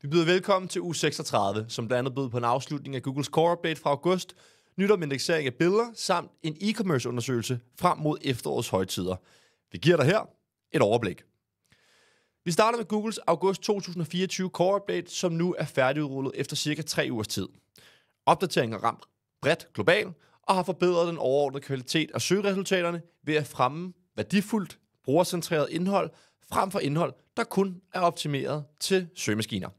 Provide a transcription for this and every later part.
Vi byder velkommen til uge 36, som blandt andet bød på en afslutning af Googles Core Update fra august, nyt om indeksering af billeder, samt en e-commerce undersøgelse frem mod efterårets højtider. Vi giver dig her et overblik. Vi starter med Googles august 2024 Core Update, som nu er færdigudrullet efter cirka 3 ugers tid. Opdateringen har ramt bredt globalt og har forbedret den overordnede kvalitet af søgeresultaterne ved at fremme værdifuldt, brugercentreret indhold frem for indhold, der kun er optimeret til søgemaskiner.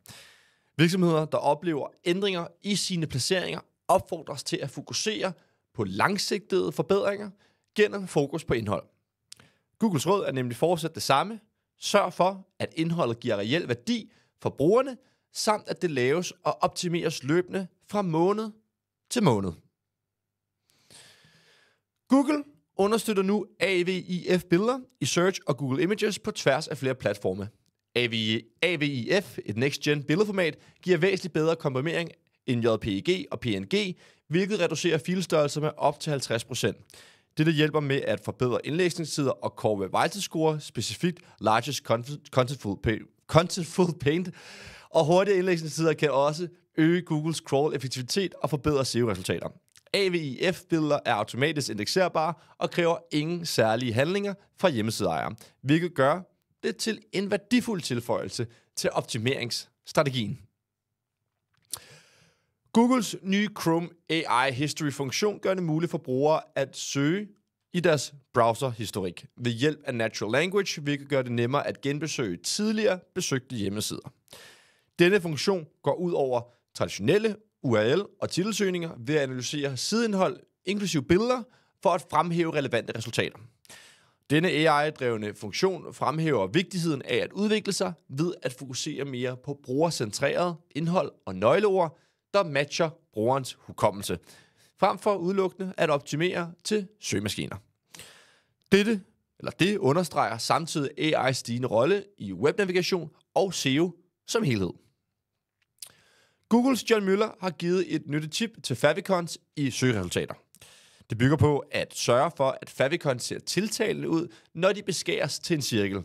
Virksomheder, der oplever ændringer i sine placeringer, opfordres til at fokusere på langsigtede forbedringer gennem fokus på indhold. Googles råd er nemlig fortsat det samme. Sørg for, at indholdet giver reel værdi for brugerne, samt at det laves og optimeres løbende fra måned til måned. Google understøtter nu AVIF-billeder i Search og Google Images på tværs af flere platforme. AVIF, et next-gen billedformat, giver væsentligt bedre komprimering end JPEG og PNG, hvilket reducerer filstørrelser med op til 50%. Dette hjælper med at forbedre indlæsningstider og Core Web Vitals score, specifikt Largest Contentful Paint, og hurtige indlæsningstider kan også øge Googles crawl-effektivitet og forbedre SEO-resultater. AVIF-billeder er automatisk indekserbare og kræver ingen særlige handlinger fra hjemmesideejere, hvilket gør det til en værdifuld tilføjelse til optimeringsstrategien. Googles nye Chrome AI History-funktion gør det muligt for brugere at søge i deres browserhistorik ved hjælp af Natural Language, hvilket gør det nemmere at genbesøge tidligere besøgte hjemmesider. Denne funktion går ud over traditionelle URL og titelsøgninger ved at analysere sideindhold, inklusive billeder, for at fremhæve relevante resultater. Denne AI-drevne funktion fremhæver vigtigheden af at udvikle sig ved at fokusere mere på brugercentreret indhold og nøgleord, der matcher brugerens hukommelse, frem for udelukkende at optimere til søgemaskiner. Det understreger samtidig AI's stigende rolle i webnavigation og SEO som helhed. Googles John Müller har givet et nyttigt tip til favicons i søgeresultater. Det bygger på at sørge for, at favicons ser tiltalende ud, når de beskæres til en cirkel.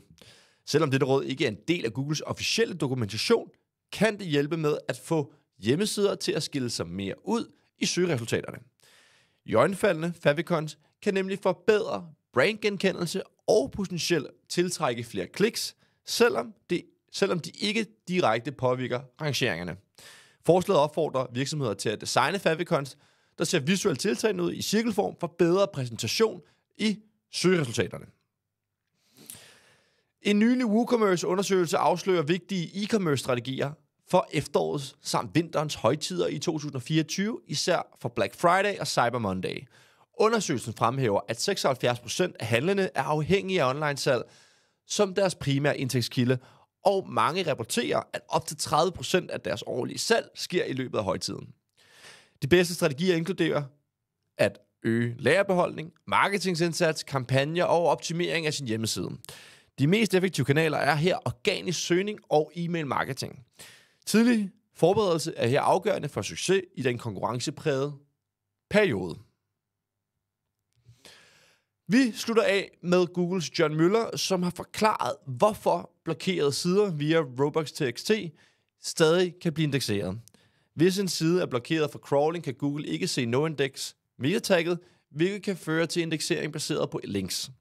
Selvom dette råd ikke er en del af Googles officielle dokumentation, kan det hjælpe med at få hjemmesider til at skille sig mere ud i søgeresultaterne. Iøjnefaldende favicons kan nemlig forbedre brandgenkendelse og potentielt tiltrække flere kliks, selvom de ikke direkte påvirker rangeringerne. Forslaget opfordrer virksomheder til at designe favicons, der ser visuelt tiltalende ud i cirkelform for bedre præsentation i søgeresultaterne. En nylig WooCommerce-undersøgelse afslører vigtige e-commerce-strategier for efterårets samt vinterens højtider i 2024, især for Black Friday og Cyber Monday. Undersøgelsen fremhæver, at 76% af handlende er afhængige af online-salg som deres primære indtægtskilde, og mange rapporterer, at op til 30% af deres årlige salg sker i løbet af højtiden. De bedste strategier inkluderer at øge lagerbeholdning, marketingindsats, kampagner og optimering af sin hjemmeside. De mest effektive kanaler er her organisk søgning og e-mail marketing. Tidlig forberedelse er her afgørende for succes i den konkurrenceprægede periode. Vi slutter af med Googles John Müller, som har forklaret, hvorfor blokerede sider via Robots.txt stadig kan blive indekseret. Hvis en side er blokeret for crawling, kan Google ikke se noindex metatagget, hvilket kan føre til indeksering baseret på links.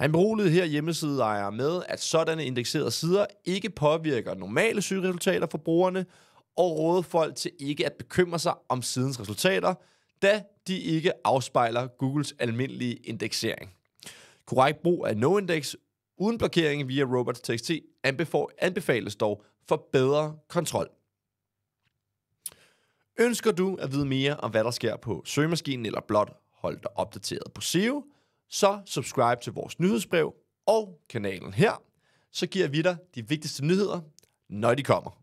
Han beroligede her hjemmesideejere med, at sådanne indekserede sider ikke påvirker normale søgeresultater for brugerne, og råder folk til ikke at bekymre sig om sidens resultater, da de ikke afspejler Googles almindelige indeksering. Korrekt brug af noindex uden blokering via Robots.txt anbefales dog for bedre kontrol. Ønsker du at vide mere om, hvad der sker på søgemaskinen, eller blot holde dig opdateret på SEO, så subscribe til vores nyhedsbrev og kanalen her, så giver vi dig de vigtigste nyheder, når de kommer.